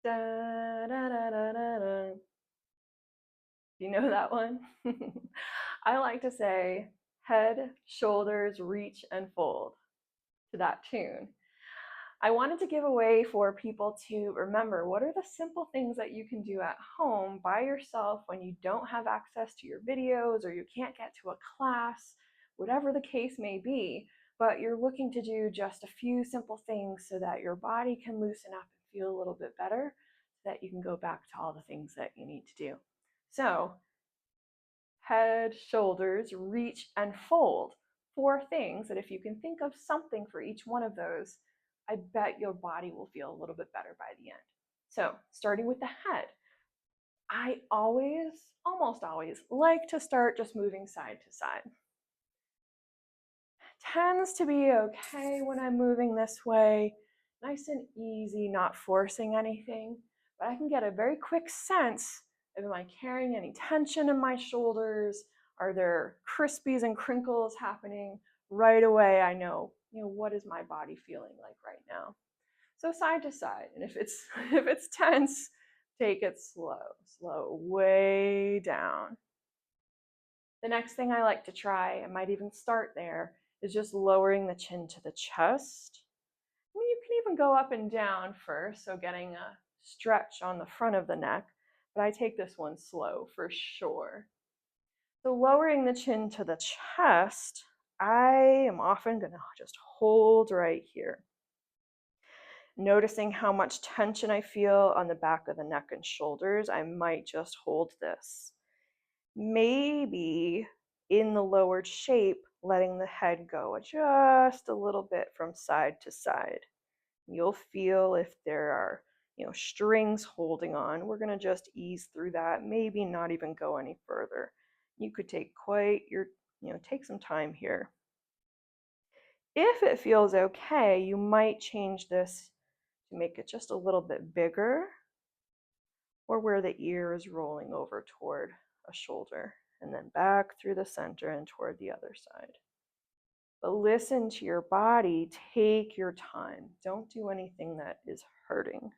Da, da, da, da, da, da. Do you know that one? I like to say head, shoulders, reach, and fold to that tune. I wanted to give a way for people to remember what are the simple things that you can do at home by yourself when you don't have access to your videos or you can't get to a class, whatever the case may be, but you're looking to do just a few simple things so that your body can loosen up and feel a little bit better so that you can go back to all the things that you need to do. So, head, shoulders, reach, and fold. 4 things that if you can think of something for each one of those, I bet your body will feel a little bit better by the end. So, starting with the head, I almost always, like to start just moving side to side. Tends to be okay when I'm moving this way, nice and easy, not forcing anything, but I can get a very quick sense of, am I carrying any tension in my shoulders? Are there crispies and crinkles happening? Right away, I know, what is my body feeling like right now? So side to side, and if it's if it's tense, take it slow, way down. The next thing I like to try, I might even start there, is just lowering the chin to the chest. I mean, you can even go up and down first, so getting a stretch on the front of the neck, but I take this one slow for sure. So lowering the chin to the chest, I am often going to just hold right here. Noticing how much tension I feel on the back of the neck and shoulders, I might just hold this. Maybe in the lowered shape, letting the head go just a little bit from side to side. You'll feel if there are, strings holding on. We're going to just ease through that, maybe not even go any further. You could take take some time here. If it feels okay, you might change this to make it just a little bit bigger, or where the ear is rolling over toward a shoulder, and then back through the center and toward the other side. But listen to your body, take your time. Don't do anything that is hurting.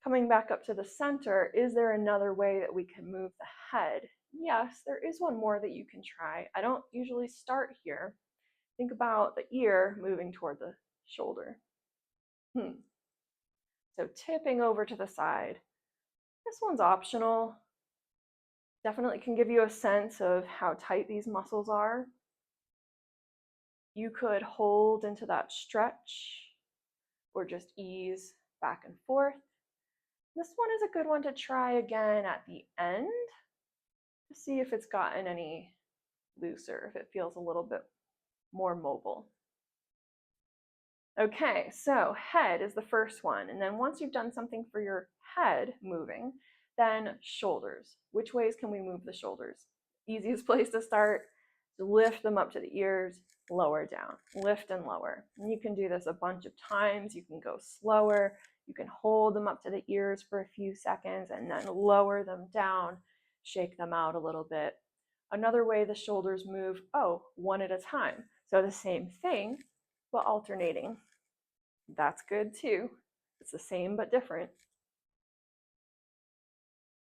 Coming back up to the center, is there another way that we can move the head? Yes, there is one more that you can try. I don't usually start here. Think about the ear moving toward the shoulder. So tipping over to the side. This one's optional. Definitely can give you a sense of how tight these muscles are. You could hold into that stretch or just ease back and forth. This one is a good one to try again at the end to see if it's gotten any looser, if it feels a little bit more mobile. Okay, so head is the first one. And then once you've done something for your head moving, then shoulders. Which ways can we move the shoulders? Easiest place to start, lift them up to the ears, lower down, lift and lower. And you can do this a bunch of times. You can go slower. You can hold them up to the ears for a few seconds and then lower them down, shake them out a little bit. Another way the shoulders move, one at a time. So the same thing, but alternating. That's good too. It's the same but different.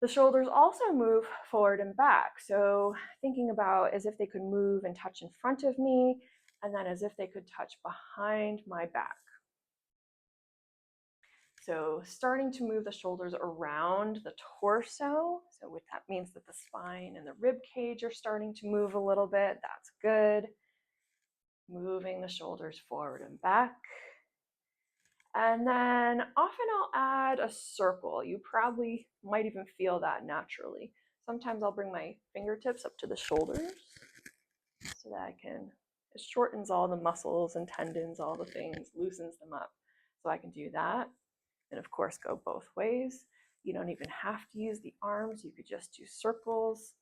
The shoulders also move forward and back. So thinking about as if they could move and touch in front of me, and then as if they could touch behind my back. So starting to move the shoulders around the torso. So what that means that the spine and the rib cage are starting to move a little bit. That's good. Moving the shoulders forward and back. And then often I'll add a circle. You probably might even feel that naturally. Sometimes I'll bring my fingertips up to the shoulders so that it shortens all the muscles and tendons, all the things, loosens them up. So I can do that. And of course, go both ways. You don't even have to use the arms. You could just do circles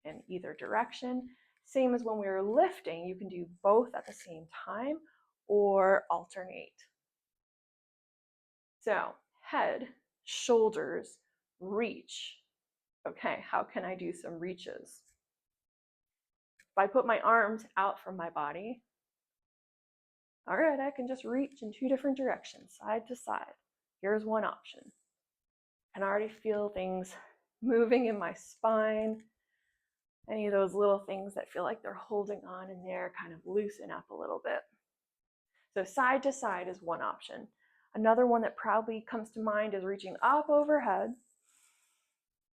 in either direction. Same as when we were lifting, you can do both at the same time or alternate. So head, shoulders, reach. Okay, how can I do some reaches? If I put my arms out from my body, All right, I can just reach in 2 different directions, side to side. Here's one option. I can already feel things moving in my spine. Any of those little things that feel like they're holding on in there kind of loosen up a little bit. So side to side is one option. Another one that probably comes to mind is reaching up overhead,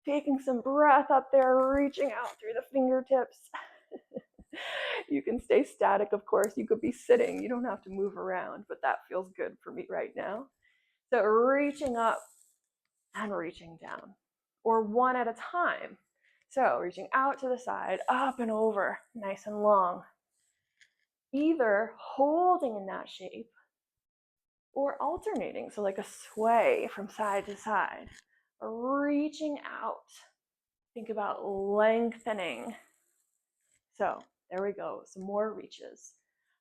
taking some breath up there, reaching out through the fingertips. You can stay static, of course. You could be sitting. You don't have to move around, but that feels good for me right now. So reaching up and reaching down, or one at a time. So reaching out to the side, up and over, nice and long. Either holding in that shape or alternating, so like a sway from side to side, or reaching out. Think about lengthening. So there we go, some more reaches.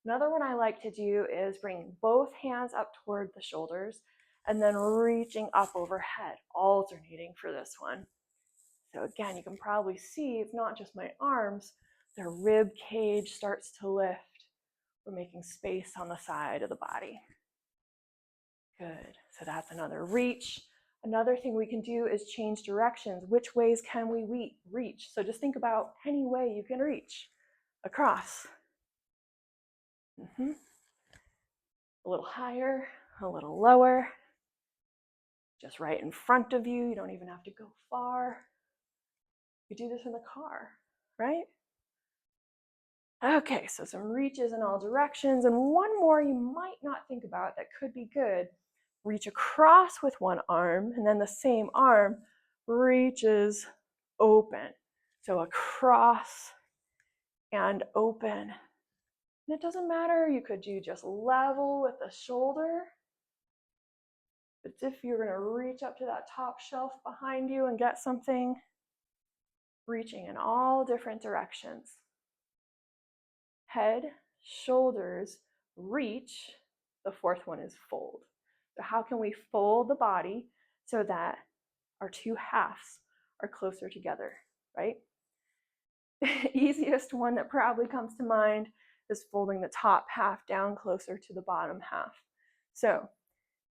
Another one I like to do is bring both hands up toward the shoulders and then reaching up overhead, alternating for this one. So again, you can probably see it's not just my arms, the rib cage starts to lift. We're making space on the side of the body. Good, so that's another reach. Another thing we can do is change directions. Which ways can we reach? So just think about any way you can reach. Across. A little higher, a little lower. Just right in front of you. You don't even have to go far. You do this in the car, right? Okay, so some reaches in all directions. And one more you might not think about that could be good. Reach across with one arm, and then the same arm reaches open. So across and open. And it doesn't matter, you could do just level with the shoulder. But if you're gonna reach up to that top shelf behind you and get something, reaching in all different directions. Head, shoulders, reach. The fourth one is fold. So how can we fold the body so that our two halves are closer together, right? Easiest one that probably comes to mind is folding the top half down closer to the bottom half. So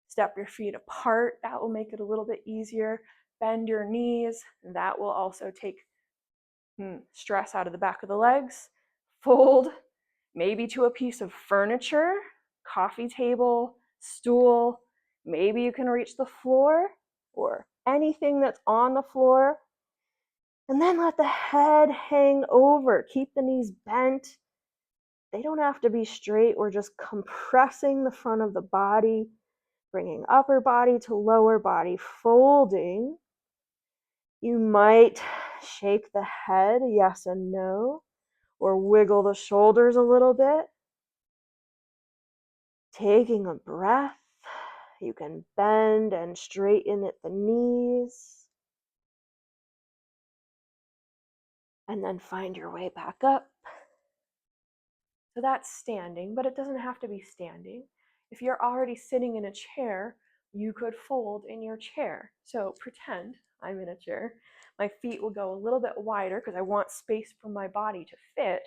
step your feet apart. That will make it a little bit easier. Bend your knees. That will also take stress out of the back of the legs. Fold maybe to a piece of furniture, coffee table, stool. Maybe you can reach the floor or anything that's on the floor. And then let the head hang over. Keep the knees bent. They don't have to be straight. We're just compressing the front of the body, bringing upper body to lower body, folding. You might shake the head, yes and no, or wiggle the shoulders a little bit. Taking a breath. You can bend and straighten at the knees. And then find your way back up. So that's standing, but it doesn't have to be standing. If you're already sitting in a chair, you could fold in your chair. So pretend I'm in a chair. My feet will go a little bit wider because I want space for my body to fit.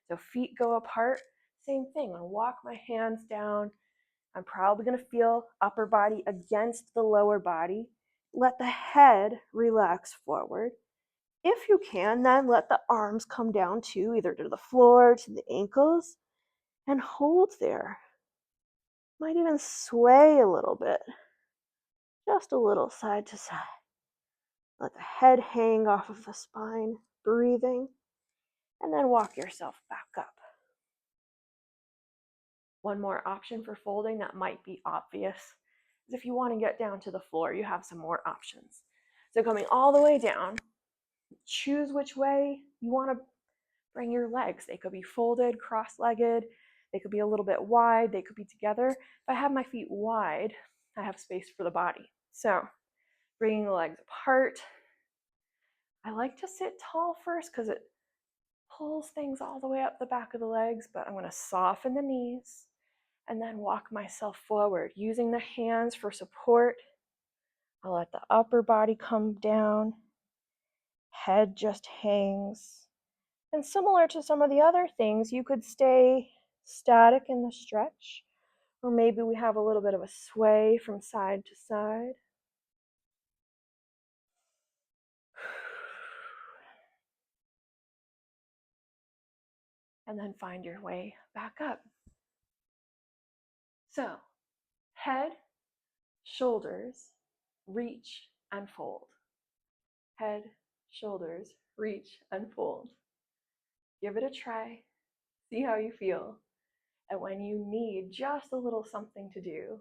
So feet go apart. Same thing. I'll walk my hands down. I'm probably going to feel upper body against the lower body. Let the head relax forward. If you can, then let the arms come down too, either to the floor, to the ankles, and hold there. Might even sway a little bit, just a little side to side. Let the head hang off of the spine, breathing, and then walk yourself back up. One more option for folding that might be obvious is if you want to get down to the floor, you have some more options. So coming all the way down, choose which way you want to bring your legs. They could be folded, cross-legged. They could be a little bit wide. They could be together. If I have my feet wide, I have space for the body. So bringing the legs apart. I like to sit tall first because it pulls things all the way up the back of the legs, but I'm going to soften the knees and then walk myself forward using the hands for support. I'll let the upper body come down. Head just hangs. And similar to some of the other things, you could stay static in the stretch, Or maybe we have a little bit of a sway from side to side. And then find your way back up. So, head, shoulders, reach, and fold. Head, shoulders, reach, and fold. Give it a try. See how you feel. And when you need just a little something to do,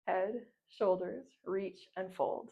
head, shoulders, reach, and fold.